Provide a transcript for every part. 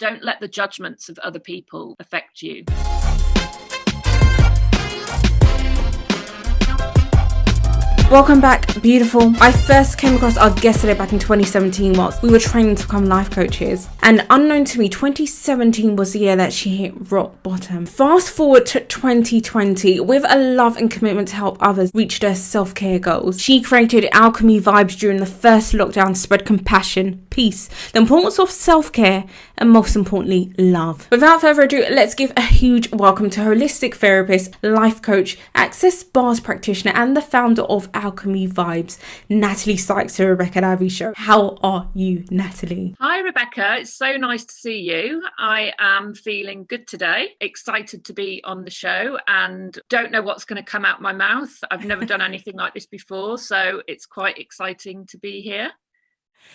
Don't let the judgments of other people affect you. Welcome back, beautiful. I first came across our guest today back in 2017 whilst we were training to become life coaches. And unknown to me, 2017 was the year that she hit rock bottom. Fast forward to 2020, with a love and commitment to help others reach their self-care goals. She created Alchemy Vibes during the first lockdown to spread compassion, peace, the importance of self-care, and most importantly, love. Without further ado, let's give a huge welcome to holistic therapist, life coach, access bars practitioner, and the founder of Alchemy Vibes, Natalie Sykes, to Rebecca Davi show. How are you, Natalie? Hi, Rebecca. It's so nice to see you. I am feeling good today, excited to be on the show, and don't know what's going to come out my mouth. I've never done anything like this before, so it's quite exciting to be here.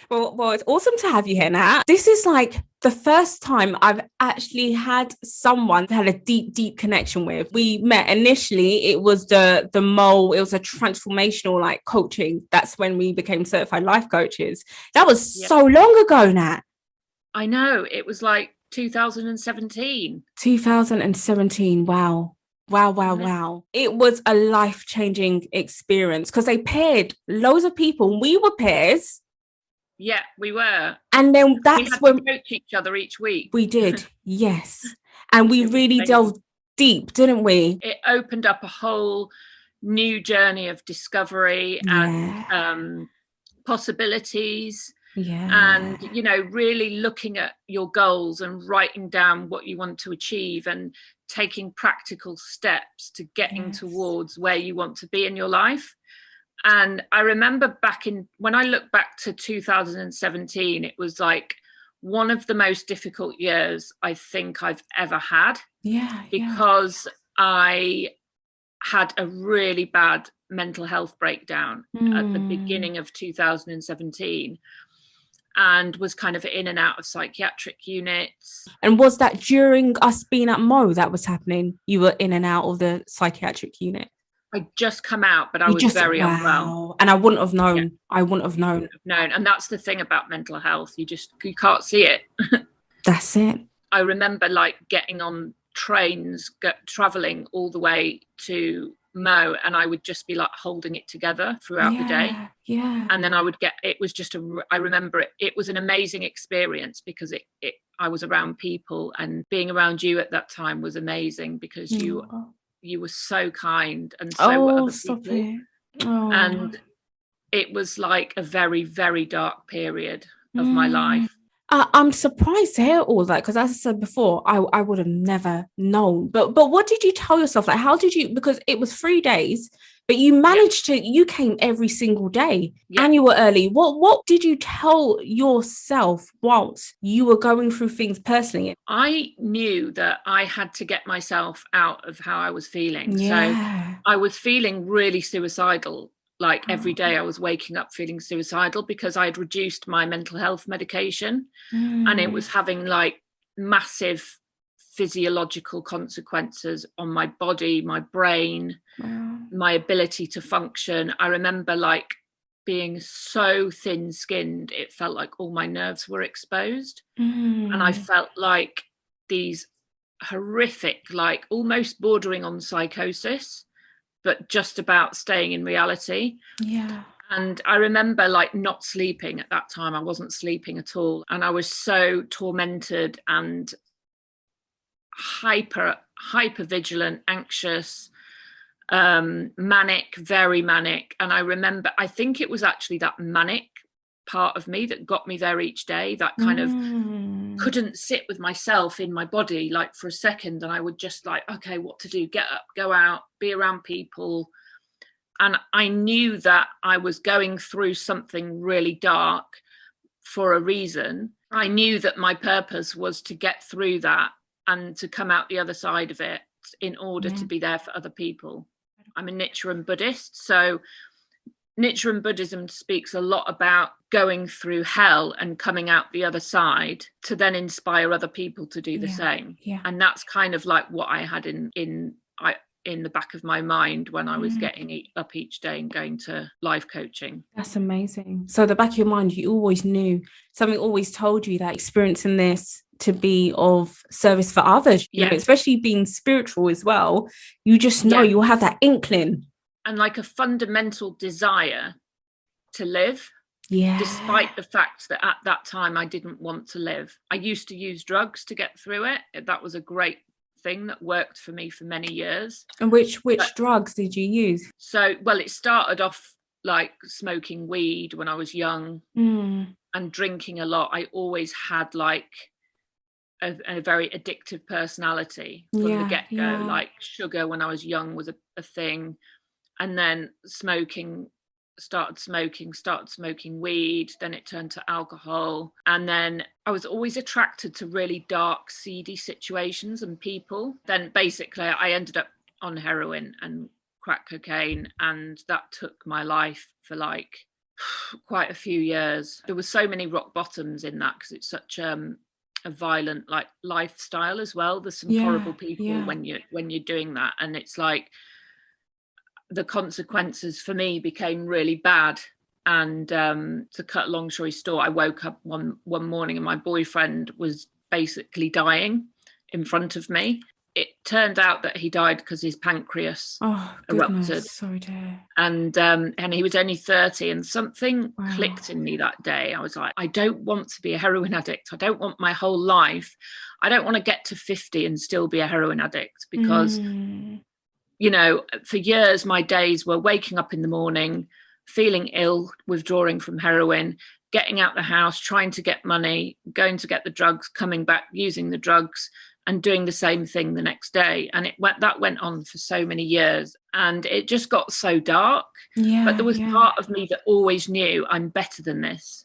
Well, it's awesome to have you here, Nat. This is like the first time I've actually had someone had a deep connection with. We met initially, it was the mole, it was a transformational like coaching. That's when we became certified life coaches. That was so long ago, Nat. I know, it was like 2017. 2017, wow. Wow. It was a life-changing experience because they paired loads of people. We were pairs. Yeah, we were. And then that's we had when to coach each other each week. We did, yes. And we really delved deep, didn't we? It opened up a whole new journey of discovery and possibilities. Yeah. And, you know, really looking at your goals and writing down what you want to achieve and taking practical steps to getting towards where you want to be in your life. And I remember when I look back to 2017, it was like one of the most difficult years I think I've ever had. Because I had a really bad mental health breakdown at the beginning of 2017 and was kind of in and out of psychiatric units. And was that during us being at Mo that was happening? You were in and out of the psychiatric unit? I just come out, but I was very unwell. And I wouldn't have known. Yeah. I wouldn't have known. And that's the thing about mental health. You can't see it. That's it. I remember like getting on trains, traveling all the way to Mo, and I would just be like holding it together throughout the day. Yeah. And then I remember it was an amazing experience because I was around people, and being around you at that time was amazing because you were so kind, and so were other people. And it was like a very, very dark period of my life. I'm surprised to hear all that because, as I said before, I would have never known. But what did you tell yourself? Like, how did you? Because it was 3 days, but you managed to. You came every single day, and you were early. What did you tell yourself whilst you were going through things personally? I knew that I had to get myself out of how I was feeling. So I was feeling really suicidal. Like every day I was waking up feeling suicidal because I had reduced my mental health medication and it was having like massive physiological consequences on my body, my brain, my ability to function. I remember like being so thin-skinned, it felt like all my nerves were exposed. And I felt like these horrific, like almost bordering on psychosis, but just about staying in reality. And I remember like not sleeping at that time. I wasn't sleeping at all. And I was so tormented and hyper vigilant, anxious, manic, very manic. And I remember, I think it was actually that manic part of me that got me there each day, that kind of couldn't sit with myself in my body like for a second, and I would just like, okay, what to do? Get up, go out, be around people. And I knew that I was going through something really dark for a reason. I knew that my purpose was to get through that and to come out the other side of it in order to be there for other people. I'm a Nichiren Buddhist, so Nichiren Buddhism speaks a lot about going through hell and coming out the other side to then inspire other people to do the same. And that's kind of like what I had in the back of my mind when I was getting up each day and going to life coaching. That's amazing. So the back of your mind, you always knew, something always told you that experiencing this to be of service for others, you know, especially being spiritual as well. You just know you'll have that inkling. And like a fundamental desire to live. Despite the fact that at that time I didn't want to live. I used to use drugs to get through it. That was a great thing that worked for me for many years. And which drugs did you use? So, well, it started off like smoking weed when I was young and drinking a lot. I always had like a very addictive personality from the get-go. Like sugar when I was young was a thing. And then started smoking weed, then it turned to alcohol. And then I was always attracted to really dark, seedy situations and people. Then basically I ended up on heroin and crack cocaine, and that took my life for like quite a few years. There were so many rock bottoms in that because it's such a violent like lifestyle as well. There's some horrible people when you're doing that, and it's like the consequences for me became really bad. And to cut a long story short, I woke up one morning and my boyfriend was basically dying in front of me. It turned out that he died because his pancreas erupted. Sorry, dear. And he was only 30, and something clicked in me that day. I was like, I don't want to be a heroin addict. I don't want my whole life. I don't want to get to 50 and still be a heroin addict, because you know, for years my days were waking up in the morning, feeling ill, withdrawing from heroin, getting out the house, trying to get money, going to get the drugs, coming back, using the drugs, and doing the same thing the next day. And that went on for so many years, and it just got so dark. But there was part of me that always knew, I'm better than this.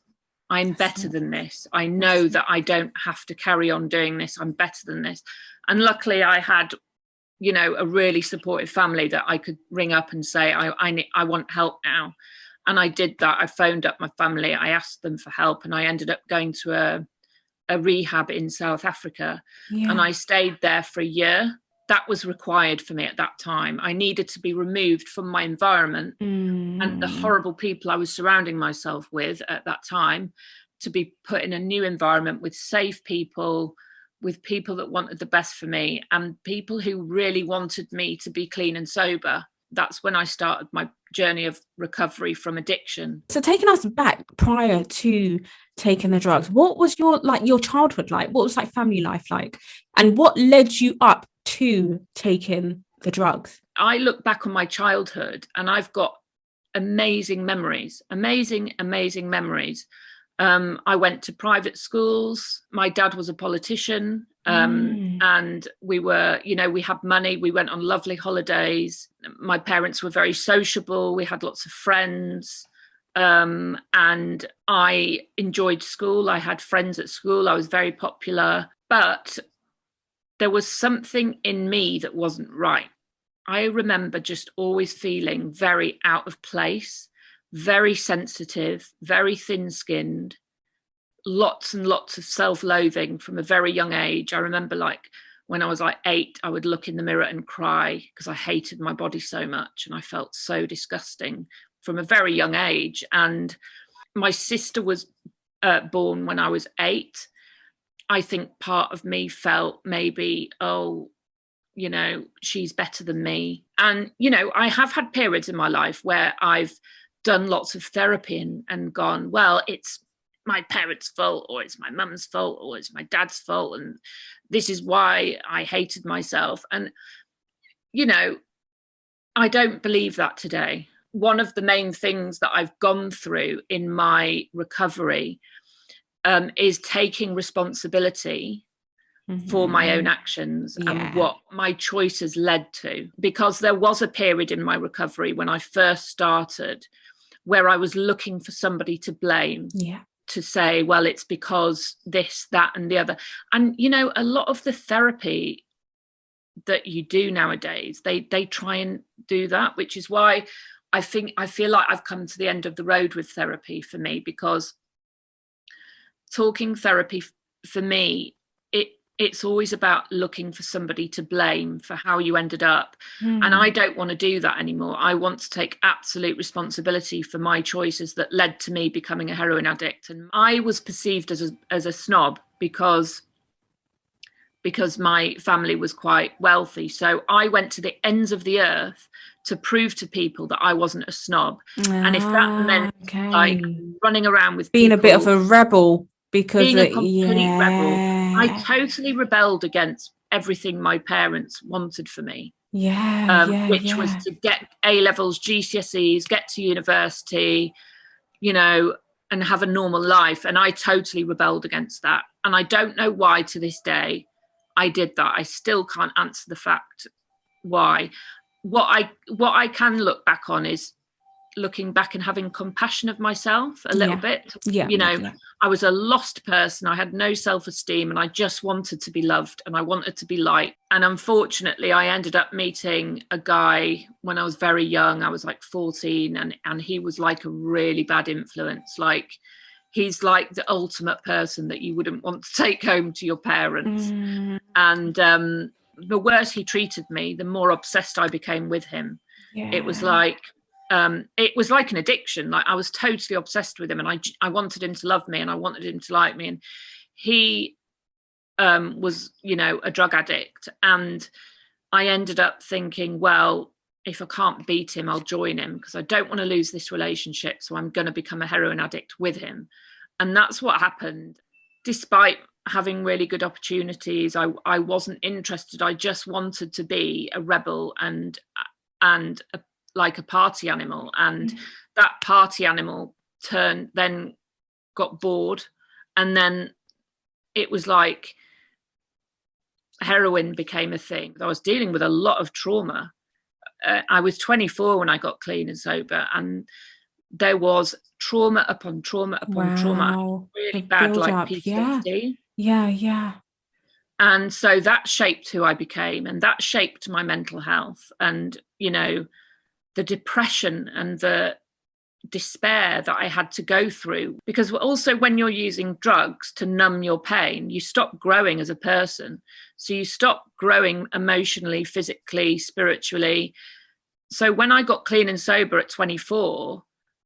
I'm better than this. I know that I don't have to carry on doing this. I'm better than this. And luckily I had, you know, a really supportive family that I could ring up and say, I want help now. And I did that. I phoned up my family. I asked them for help, and I ended up going to a rehab in South Africa. And I stayed there for a year. That was required for me at that time. I needed to be removed from my environment and the horrible people I was surrounding myself with at that time, to be put in a new environment with safe people, with people that wanted the best for me, and people who really wanted me to be clean and sober. That's when I started my journey of recovery from addiction. So taking us back prior to taking the drugs, what was your childhood like? What was like family life like? And what led you up to taking the drugs? I look back on my childhood and I've got amazing memories. I went to private schools. My dad was a politician. And we were, you know, we had money. We went on lovely holidays. My parents were very sociable. We had lots of friends. And I enjoyed school. I had friends at school. I was very popular. But there was something in me that wasn't right. I remember just always feeling very out of place, very sensitive, very thin-skinned, lots and lots of self-loathing from a very young age. I remember like when I was like 8, I would look in the mirror and cry because I hated my body so much and I felt so disgusting from a very young age. And my sister was born when I was 8. I think part of me felt maybe, oh, you know, she's better than me. And, you know, I have had periods in my life where I've done lots of therapy and gone, well, it's my parents' fault, or it's my mum's fault, or it's my dad's fault, and this is why I hated myself. And, you know, I don't believe that today. One of the main things that I've gone through in my recovery is taking responsibility for my own actions and what my choices led to. Because there was a period in my recovery when I first started where I was looking for somebody to blame. To say, well, it's because this, that, and the other. And, you know, a lot of the therapy that you do nowadays, they try and do that, which is why I feel like I've come to the end of the road with therapy for me, because talking therapy for me, it's always about looking for somebody to blame for how you ended up. And I don't want to do that anymore. I want to take absolute responsibility for my choices that led to me becoming a heroin addict. And I was perceived as a snob because because my family was quite wealthy. So I went to the ends of the earth to prove to people that I wasn't a snob. And if that meant like running around with being people, a bit of a rebel, because being a complete rebel, I totally rebelled against everything my parents wanted for me. Which was to get A levels, GCSEs, get to university, you know, and have a normal life. And I totally rebelled against that. And I don't know why to this day I did that. I still can't answer the fact why. What I can look back on is looking back and having compassion of myself a little bit. I was a lost person. I had no self-esteem, and I just wanted to be loved, and I wanted to be liked. And unfortunately, I ended up meeting a guy when I was very young. I was like 14, and he was like a really bad influence. Like, he's like the ultimate person that you wouldn't want to take home to your parents. And the worse he treated me, the more obsessed I became with him. It was like an addiction. Like, I was totally obsessed with him, and I wanted him to love me, and I wanted him to like me. And he was, you know, a drug addict. And I ended up thinking, well, if I can't beat him, I'll join him, because I don't want to lose this relationship. So I'm going to become a heroin addict with him. And that's what happened. Despite having really good opportunities, I wasn't interested. I just wanted to be a rebel and like a party animal. And that party animal then got bored. And then it was like heroin became a thing. I was dealing with a lot of trauma. I was 24 when I got clean and sober, and there was trauma upon trauma upon trauma, really bad, like PTSD. Yeah. And so that shaped who I became, and that shaped my mental health. And, you know, the depression and the despair that I had to go through, because also when you're using drugs to numb your pain, you stop growing as a person. So you stop growing emotionally, physically, spiritually. So when I got clean and sober at 24,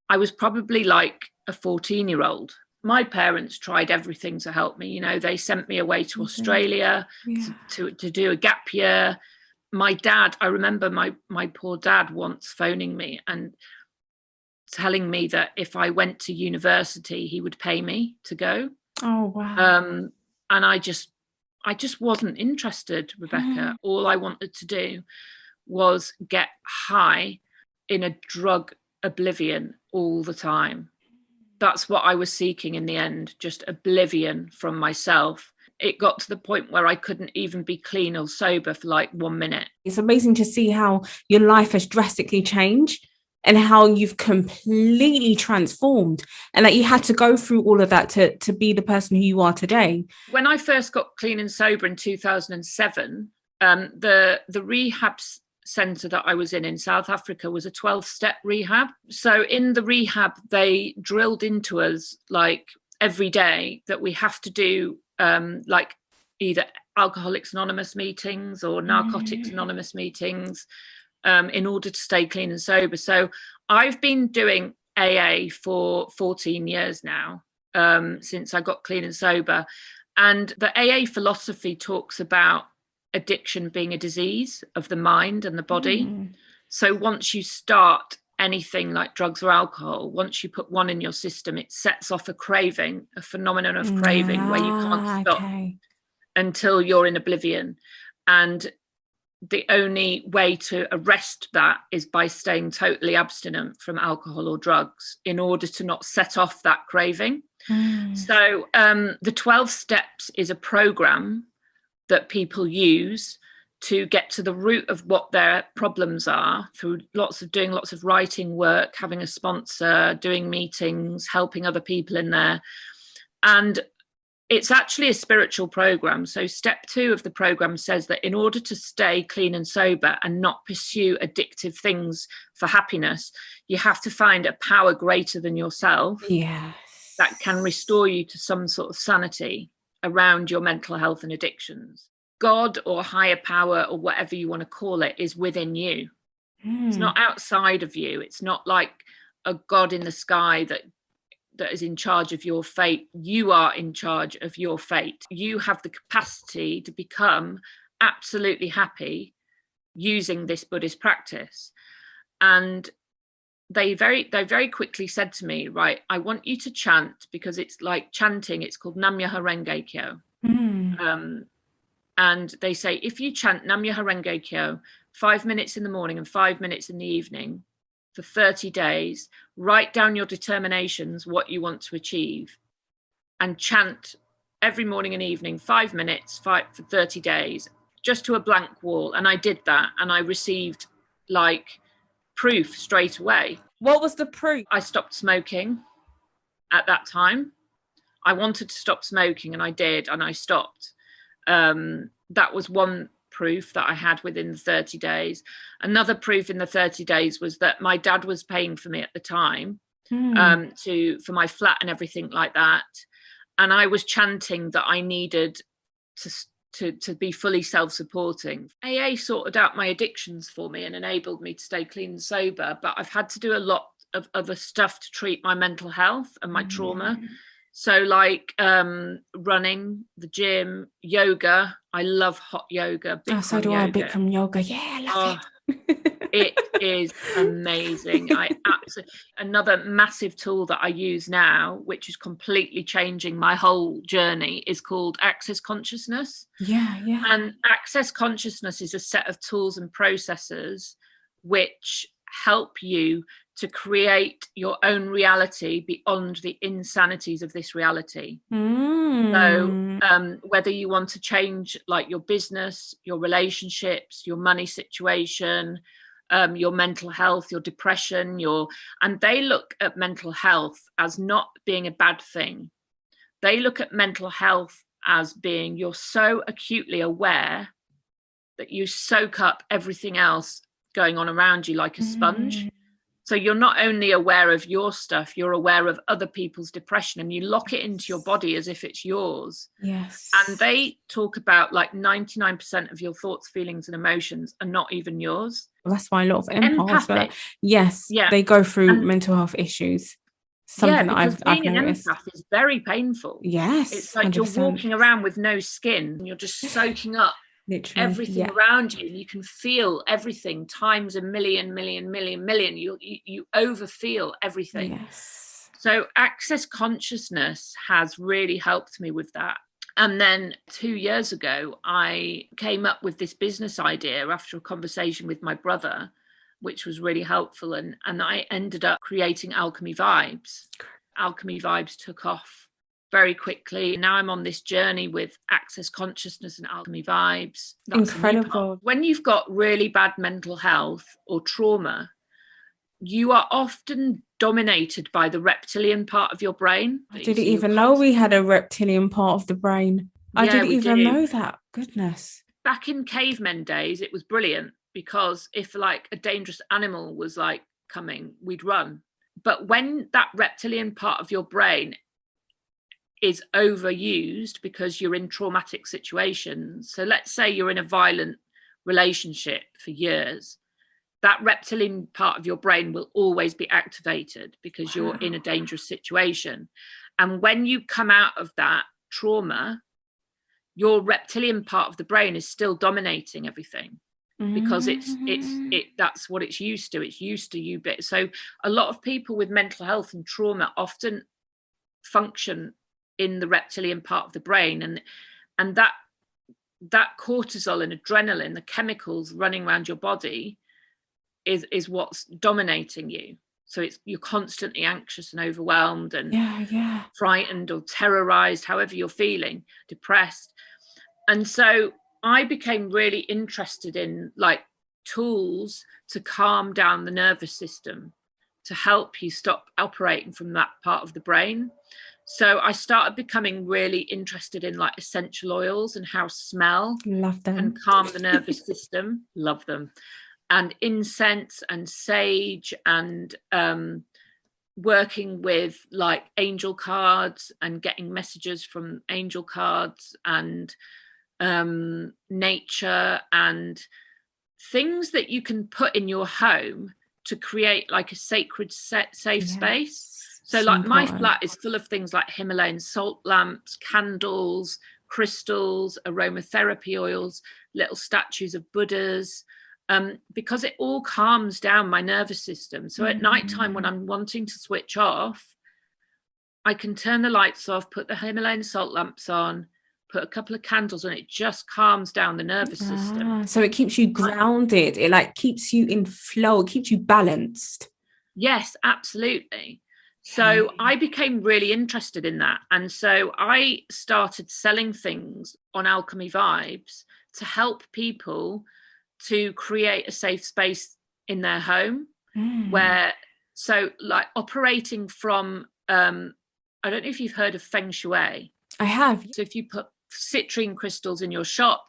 I was probably like a 14-year-old. My parents tried everything to help me. You know, they sent me away to Australia to do a gap year. My dad, I remember my poor dad once phoning me and telling me that if I went to university, he would pay me to go. Oh, wow. And I just wasn't interested, Rebecca. All I wanted to do was get high in a drug oblivion all the time. That's what I was seeking in the end, just oblivion from myself. It got to the point where I couldn't even be clean or sober for like 1 minute. It's amazing to see how your life has drastically changed and how you've completely transformed, and that you had to go through all of that to be the person who you are today. When I first got clean and sober in 2007, the rehab centre that I was in South Africa was a 12-step rehab. So in the rehab, they drilled into us like every day that we have to do like either Alcoholics Anonymous meetings or Narcotics Anonymous meetings in order to stay clean and sober. So I've been doing AA for 14 years now, since I got clean and sober. And the AA philosophy talks about addiction being a disease of the mind and the body. So once you start anything like drugs or alcohol, once you put one in your system, it sets off a craving, a phenomenon of craving where you can't stop until you're in oblivion. And the only way to arrest that is by staying totally abstinent from alcohol or drugs in order to not set off that craving. So the 12 steps is a program that people use to get to the root of what their problems are through doing lots of writing work, having a sponsor, doing meetings, helping other people in there. And it's actually a spiritual program. So step 2 of the program says that in order to stay clean and sober and not pursue addictive things for happiness, you have to find a power greater than yourself that can restore you to some sort of sanity around your mental health and addictions. God or higher power or whatever you want to call it is within you. It's not outside of you. It's not like a God in the sky that that is in charge of your fate. You are in charge of your fate. You have the capacity to become absolutely happy using this Buddhist practice. And they very quickly said to me, right, I want you to chant, because it's like chanting. It's called Nam-myoho Renge Kyo. And they say, if you chant Nam-myoho Renge Kyo 5 minutes in the morning and 5 minutes in the evening for 30 days, write down your determinations, what you want to achieve, and chant every morning and evening 5 minutes for 30 days, just to a blank wall. And I did that, and I received like proof straight away. What was the proof? I stopped smoking at that time. I wanted to stop smoking, and I did, and I stopped. That was one proof that I had within the 30 days. Another proof in the 30 days was that my dad was paying for me at the time, for my flat and everything like that. And I was chanting that I needed to be fully self-supporting. AA sorted out my addictions for me and enabled me to stay clean and sober, but I've had to do a lot of other stuff to treat my mental health and my trauma. So like running, the gym, yoga. I love hot yoga. So do I. Bikram yoga. Yeah, I love it. It is amazing. Another massive tool that I use now, which is completely changing my whole journey, is called Access Consciousness. Yeah. And Access Consciousness is a set of tools and processes which help you to create your own reality beyond the insanities of this reality. So whether you want to change like your business, your relationships, your money situation, your mental health, your depression, and they look at mental health as not being a bad thing. They look at mental health as being, you're so acutely aware that you soak up everything else going on around you like a sponge. So you're not only aware of your stuff, you're aware of other people's depression, and you lock it into your body as if it's yours. Yes. And they talk about like 99% of your thoughts, feelings and emotions are not even yours. That's why a lot of empaths, they go through mental health issues. Something that I've being noticed. An empath is very painful. Yes. It's like 100%. You're walking around with no skin and you're just soaking up literally everything around you, and you can feel everything times a million. You overfeel everything. Yes. So Access Consciousness has really helped me with that. And then 2 years ago, I came up with this business idea after a conversation with my brother, which was really helpful. And I ended up creating Alchemy Vibes. Alchemy Vibes took off very quickly. Now I'm on this journey with Access Consciousness and Alchemy Vibes. That's incredible. When you've got really bad mental health or trauma, you are often dominated by the reptilian part of your brain. I didn't even know we had a reptilian part of the brain. I didn't even know that. Goodness. Back in cavemen days, it was brilliant, because if like a dangerous animal was like coming, we'd run. But when that reptilian part of your brain is overused because you're in traumatic situations. So let's say you're in a violent relationship for years. That reptilian part of your brain will always be activated because you're in a dangerous situation. And when you come out of that trauma, your reptilian part of the brain is still dominating everything, because that's what it's used to. It's used to you. So a lot of people with mental health and trauma often function in the reptilian part of the brain, and that cortisol and adrenaline, the chemicals running around your body, is what's dominating you. So you're constantly anxious and overwhelmed and frightened or terrorized, however you're feeling, depressed. And so I became really interested in like tools to calm down the nervous system, to help you stop operating from that part of the brain. So I started becoming really interested in like essential oils and how smell can calm the nervous system. Love them. And incense and sage, and working with like angel cards and getting messages from angel cards, and nature, and things that you can put in your home to create like a sacred safe space. So So like my important. flat is full of things like Himalayan salt lamps, candles, crystals, aromatherapy oils, little statues of Buddhas, because it all calms down my nervous system. So at night time, when I'm wanting to switch off, I can turn the lights off, put the Himalayan salt lamps on, put a couple of candles, and it just calms down the nervous system. So it keeps you grounded. It like keeps you in flow. It keeps you balanced. Yes, absolutely. Okay. So I became really interested in that. And so I started selling things on Alchemy Vibes to help people to create a safe space in their home where, so like operating from, I don't know if you've heard of Feng Shui. I have. So if you put citrine crystals in your shop,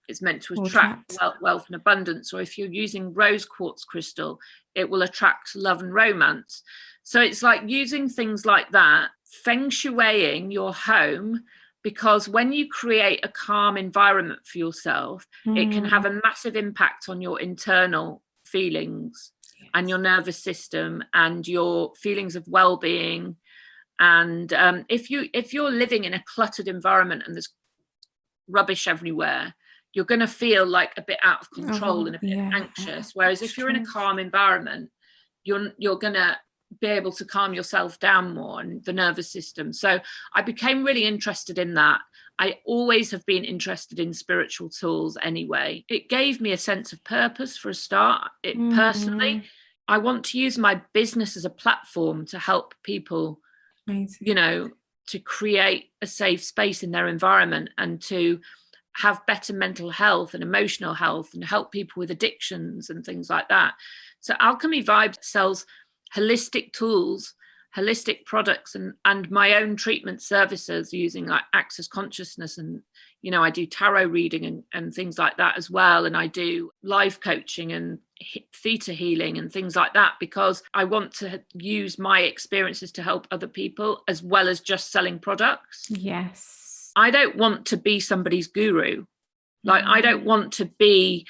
it's meant to Or attract trapped. wealth and abundance. Or if you're using rose quartz crystal, it will attract love and romance. So it's like using things like that, feng shuiing your home, because when you create a calm environment for yourself, it can have a massive impact on your internal feelings and your nervous system and your feelings of well-being. And if you're living in a cluttered environment and there's rubbish everywhere, you're going to feel like a bit out of control and a bit anxious. Whereas if you're in a calm environment, you're going to be able to calm yourself down more, and the nervous system. So I became really interested in that. I always have been interested in spiritual tools anyway. It gave me a sense of purpose for a start. Personally, I want to use my business as a platform to help people, you know, to create a safe space in their environment and to have better mental health and emotional health and help people with addictions and things like that. So Alchemy Vibes sells holistic tools, holistic products, and my own treatment services using like access consciousness. And, you know, I do tarot reading and things like that as well. And I do life coaching and theta healing and things like that, because I want to use my experiences to help other people as well as just selling products. Yes. I don't want to be somebody's guru. Like, I don't want to be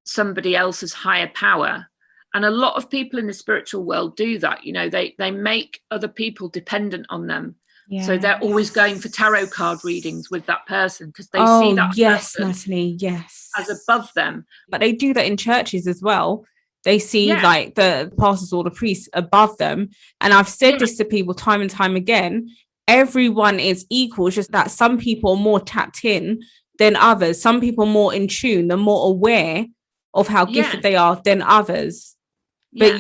somebody else's higher power. And a lot of people in the spiritual world do that. You know, they make other people dependent on them. Yes. So they're always going for tarot card readings with that person because they see that person, Natalie, yes, as above them. But they do that in churches as well. They see like the pastors or the priests above them. And I've said this to people time and time again. Everyone is equal. It's just that some people are more tapped in than others. Some people are more in tune. They're more aware of how gifted they are than others. But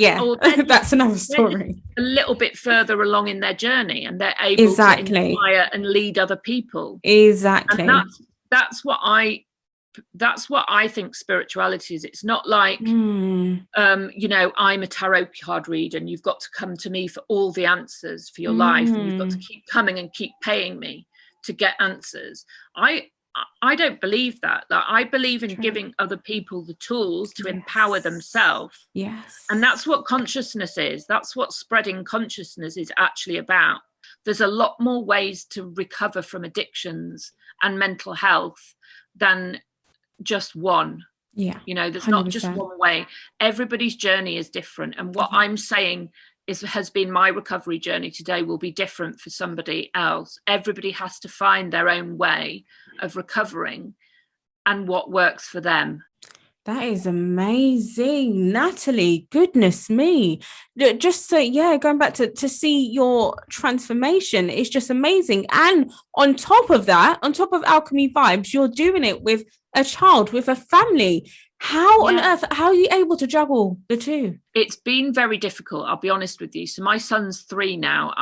that's another story. A little bit further along in their journey, and they're able to inspire and lead other people. Exactly. And that's what I think spirituality is. It's not like, you know, I'm a tarot card reader and you've got to come to me for all the answers for your life, and you've got to keep coming and keep paying me to get answers. I don't believe that. Like, I believe in giving other people the tools to empower themselves. Yes. And that's what consciousness is. That's what spreading consciousness is actually about. There's a lot more ways to recover from addictions and mental health than just one. Yeah. You know, there's 100%. not just one way. Everybody's journey is different. And what I'm saying has been my recovery journey today will be different for somebody else. Everybody has to find their own way of recovering and what works for them. That is amazing, Natalie. Goodness me. Just going back to see your transformation is just amazing. And on top of that, on top of Alchemy Vibes, you're doing it with a child, with a family. How on earth, how are you able to juggle the two? It's been very difficult, I'll be honest with you. So my son's 3 now.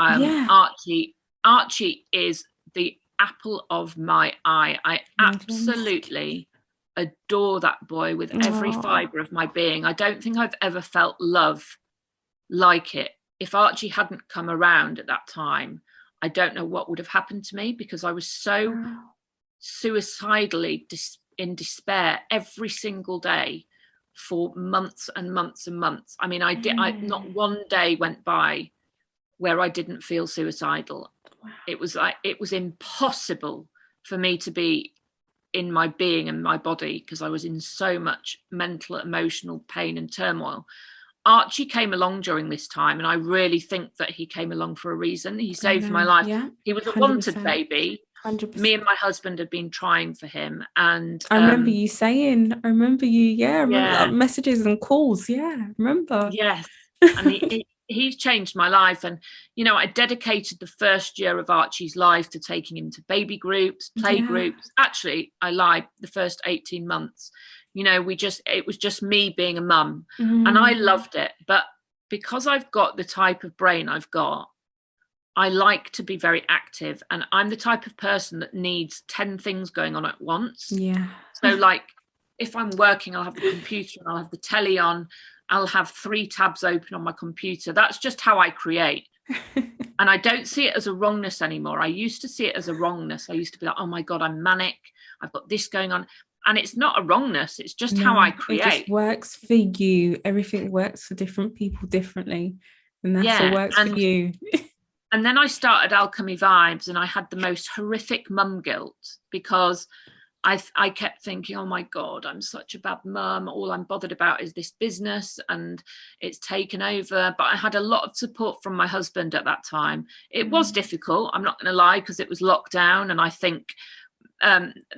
Archie is the apple of my eye. I absolutely adore that boy with every fibre of my being. I don't think I've ever felt love like it. If Archie hadn't come around at that time, I don't know what would have happened to me, because I was so suicidally in despair every single day for months and months and months. I mean, not one day went by where I didn't feel suicidal. It was like, it was impossible for me to be in my being and my body, because I was in so much mental, emotional pain and turmoil. Archie came along during this time, and I really think that he came along for a reason. He saved my life. Yeah, He was a 100%. wanted baby. 100%. Me and my husband had been trying for him, and I remember you saying, I remember messages and calls. Yeah, I remember. Yes. And he's changed my life. And, I dedicated the first year of Archie's life to taking him to baby groups, play groups. Actually, I lied, the first 18 months. It was just me being a mum, and I loved it. But because I've got the type of brain I've got, I like to be very active, and I'm the type of person that needs 10 things going on at once. Yeah. So like, if I'm working, I'll have the computer and I'll have the telly on. I'll have 3 tabs open on my computer. That's just how I create. And I don't see it as a wrongness anymore. I used to see it as a wrongness. I used to be like, oh my God, I'm manic. I've got this going on. And it's not a wrongness. It's just how I create. It just works for you. Everything works for different people differently. And that's what works for you. And then I started Alchemy Vibes, and I had the most horrific mum guilt, because I kept thinking, oh my God, I'm such a bad mum. All I'm bothered about is this business, and it's taken over. But I had a lot of support from my husband at that time. It was difficult, I'm not going to lie, because it was lockdown. And I think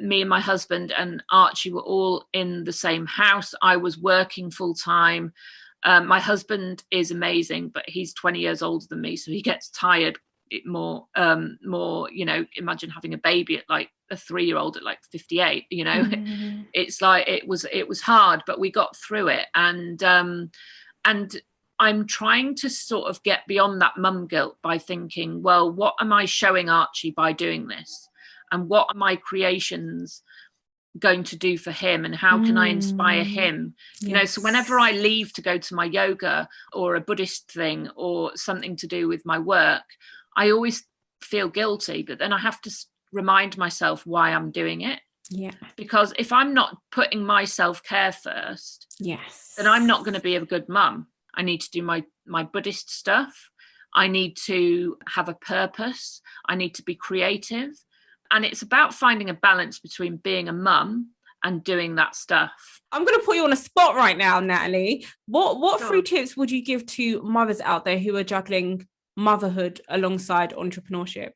me and my husband and Archie were all in the same house. I was working full time. My husband is amazing, but he's 20 years older than me, so he gets tired more. Imagine having a baby at like a 3-year-old at like 58. It's like it was hard, but we got through it. And I'm trying to sort of get beyond that mum guilt by thinking, well, what am I showing Archie by doing this, and what are my creations going to do for him, and how can I inspire him? So whenever I leave to go to my yoga or a Buddhist thing or something to do with my work, I always feel guilty, but then I have to remind myself why I'm doing it. Because if I'm not putting my self-care first, then I'm not going to be a good mum. I need to do my Buddhist stuff. I need to have a purpose. I need to be creative. And it's about finding a balance between being a mum and doing that stuff. I'm going to put you on a spot right now, Natalie. What 3 tips would you give to mothers out there who are juggling motherhood alongside entrepreneurship?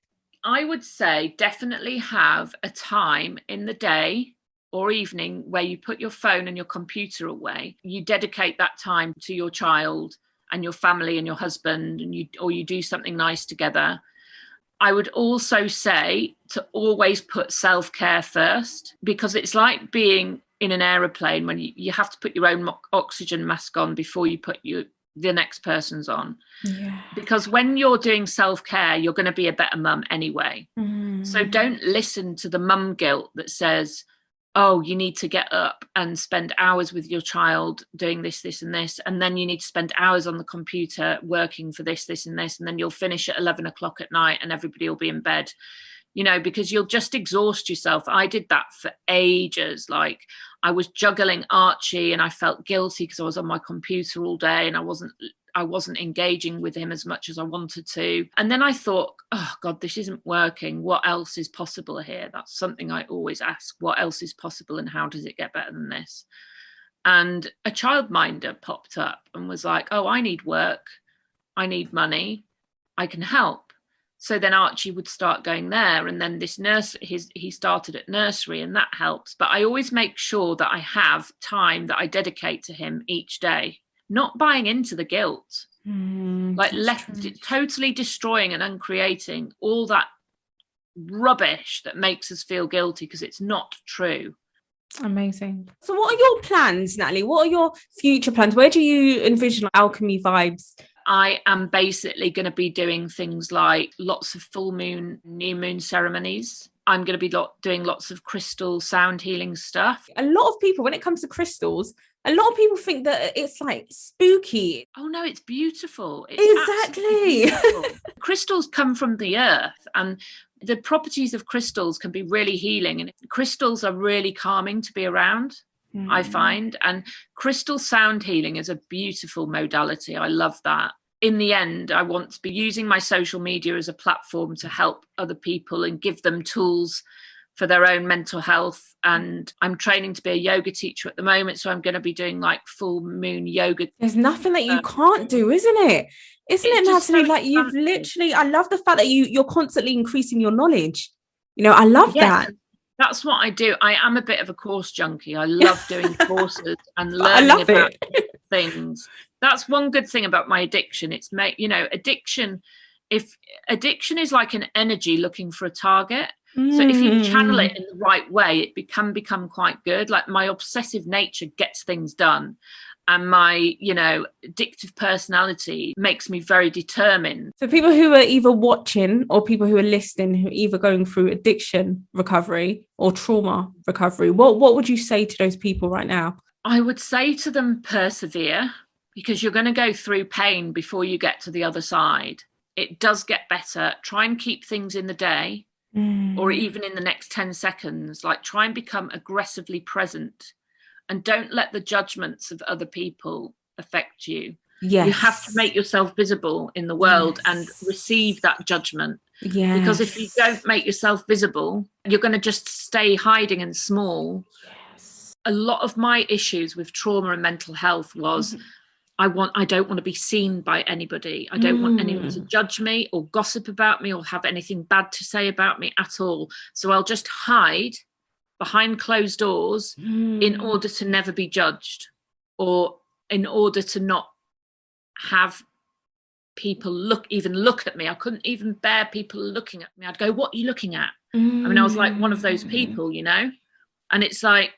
I would say definitely have a time in the day or evening where you put your phone and your computer away. You dedicate that time to your child and your family and your husband, and you do something nice together. I would also say to always put self-care first, because it's like being in an aeroplane when you have to put your own oxygen mask on before you put the next person's on. Because when you're doing self-care, you're going to be a better mum anyway. So don't listen to the mum guilt that says, oh, you need to get up and spend hours with your child doing this, this, and this. And then you need to spend hours on the computer working for this, this, and this. And then you'll finish at 11 o'clock at night and everybody will be in bed, because you'll just exhaust yourself. I did that for ages. Like, I was juggling Archie and I felt guilty because I was on my computer all day and I wasn't engaging with him as much as I wanted to. And then I thought, oh God, this isn't working. What else is possible here? That's something I always ask. What else is possible, and how does it get better than this? And a childminder popped up and was like, oh, I need work. I need money. I can help. So then Archie would start going there. And then this he started at nursery, and that helps. But I always make sure that I have time that I dedicate to him each day. Not buying into the guilt, totally destroying and uncreating all that rubbish that makes us feel guilty, because it's not true. Amazing. So what are your plans, Natalie? What are your future plans? Where do you envision Alchemy Vibes? I am basically going to be doing things like lots of full moon, new moon ceremonies. I'm going to be doing lots of crystal sound healing stuff. A lot of people, when it comes to crystals, a lot of people think that it's like spooky. Oh no, it's beautiful. Exactly. Beautiful. Crystals come from the earth, and the properties of crystals can be really healing, and crystals are really calming to be around, I find. And crystal sound healing is a beautiful modality. I love that. In the end, I want to be using my social media as a platform to help other people and give them tools for their own mental health. And I'm training to be a yoga teacher at the moment, so I'm going to be doing like full moon yoga. There's nothing that you can't do, isn't it? Isn't it, Natalie? Like, you've literally, I love the fact that you're constantly increasing your knowledge. You know, I love that. That's what I do. I am a bit of a course junkie. I love doing courses and learning about things. That's one good thing about my addiction. It's addiction. If addiction is like an energy looking for a target, so if you channel it in the right way, it can become quite good. Like, my obsessive nature gets things done, and my, addictive personality makes me very determined. For people who are either watching or people who are listening, who are either going through addiction recovery or trauma recovery, what would you say to those people right now? I would say to them, persevere, because you're going to go through pain before you get to the other side. It does get better. Try and keep things in the day, or even in the next 10 seconds. Like, try and become aggressively present, and don't let the judgments of other people affect you. Yes. You have to make yourself visible in the world and receive that judgment. Yes. Because if you don't make yourself visible, you're going to just stay hiding and small. Yes. A lot of my issues with trauma and mental health was I don't want to be seen by anybody. I don't want anyone to judge me or gossip about me or have anything bad to say about me at all. So I'll just hide behind closed doors in order to never be judged, or in order to not have people look at me. I couldn't even bear people looking at me. I'd go, what are you looking at? I mean, I was like one of those people, and it's like,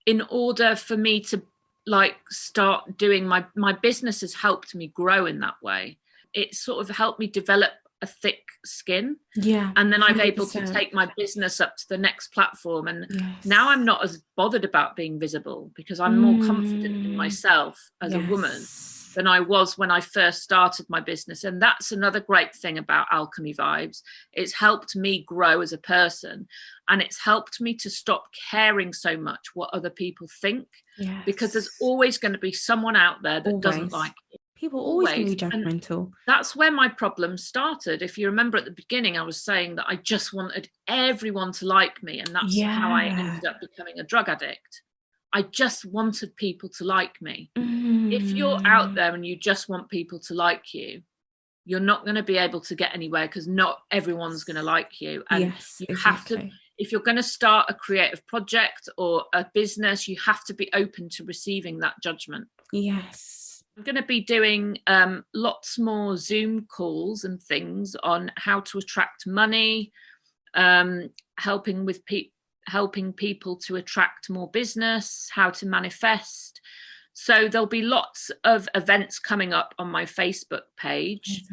in order for me to like start doing my business has helped me grow in that way. It sort of helped me develop a thick skin. Yeah. And then I'm 100%. Able to take my business up to the next platform. And now I'm not as bothered about being visible, because I'm more confident in myself as a woman than I was when I first started my business. And that's another great thing about Alchemy Vibes. It's helped me grow as a person, and it's helped me to stop caring so much what other people think, because there's always going to be someone out there that doesn't like it. People always going to be judgmental. And that's where my problem started. If you remember at the beginning, I was saying that I just wanted everyone to like me, and that's how I ended up becoming a drug addict. I just wanted people to like me. If you're out there and you just want people to like you, you're not going to be able to get anywhere, because not everyone's going to like you. And you have to, if you're going to start a creative project or a business, you have to be open to receiving that judgment. Yes. I'm going to be doing lots more Zoom calls and things on how to attract money, helping people to attract more business, how to manifest. So there'll be lots of events coming up on my Facebook page.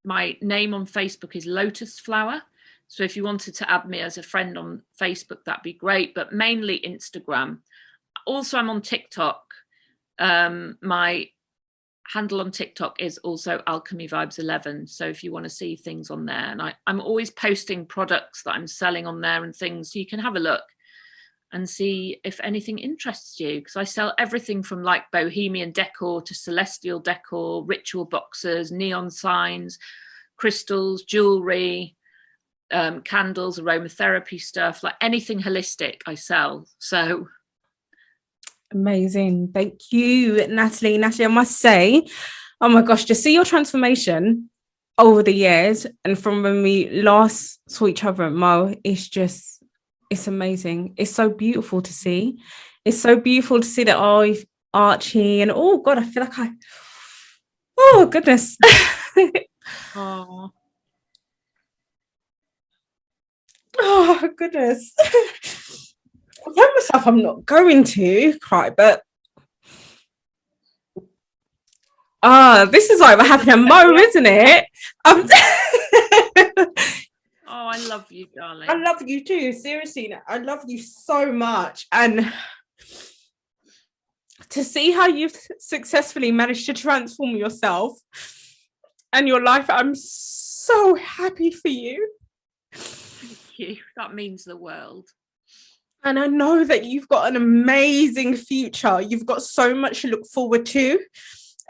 My name on Facebook is Lotus Flower. So if you wanted to add me as a friend on Facebook, that'd be great, but mainly Instagram. Also, I'm on TikTok. My handle on TikTok is also Alchemy Vibes 11. So if you want to see things on there, and I'm always posting products that I'm selling on there and things, so you can have a look and see if anything interests you, because I sell everything from like bohemian decor to celestial decor, ritual boxes, neon signs, crystals, jewelry, candles, aromatherapy stuff, like anything holistic I sell. So amazing. Thank you, Natalie. I must say, oh my gosh, to see your transformation over the years and from when we last saw each other at Mo, it's amazing. It's so beautiful to see. It's so beautiful to see that, oh, Archie, and oh God, I feel like oh goodness. Oh goodness. I told myself I'm not going to cry, but this is like what happened to Mo, isn't it? Oh, I love you, darling. I love you too. Seriously, I love you so much. And to see how you've successfully managed to transform yourself and your life, I'm so happy for you. Thank you. That means the world. And I know that you've got an amazing future. You've got so much to look forward to.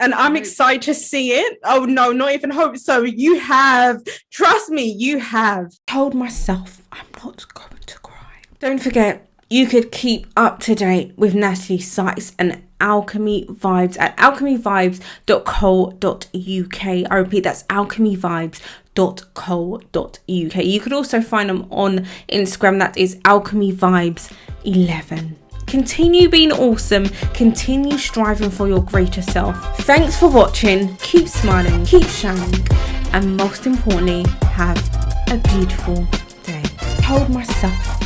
And I'm excited to see it. Oh no, not even hope so. You have. Trust me, you have. Told myself I'm not going to cry. Don't forget, you could keep up to date with Natalie Sykes and Alchemy Vibes at alchemyvibes.co.uk. I repeat, that's alchemyvibes.co.uk. You could also find them on Instagram. That is alchemyvibes11. Continue being awesome. Continue striving for your greater self. Thanks for watching. Keep smiling, keep shining, and most importantly, have a beautiful day. Told myself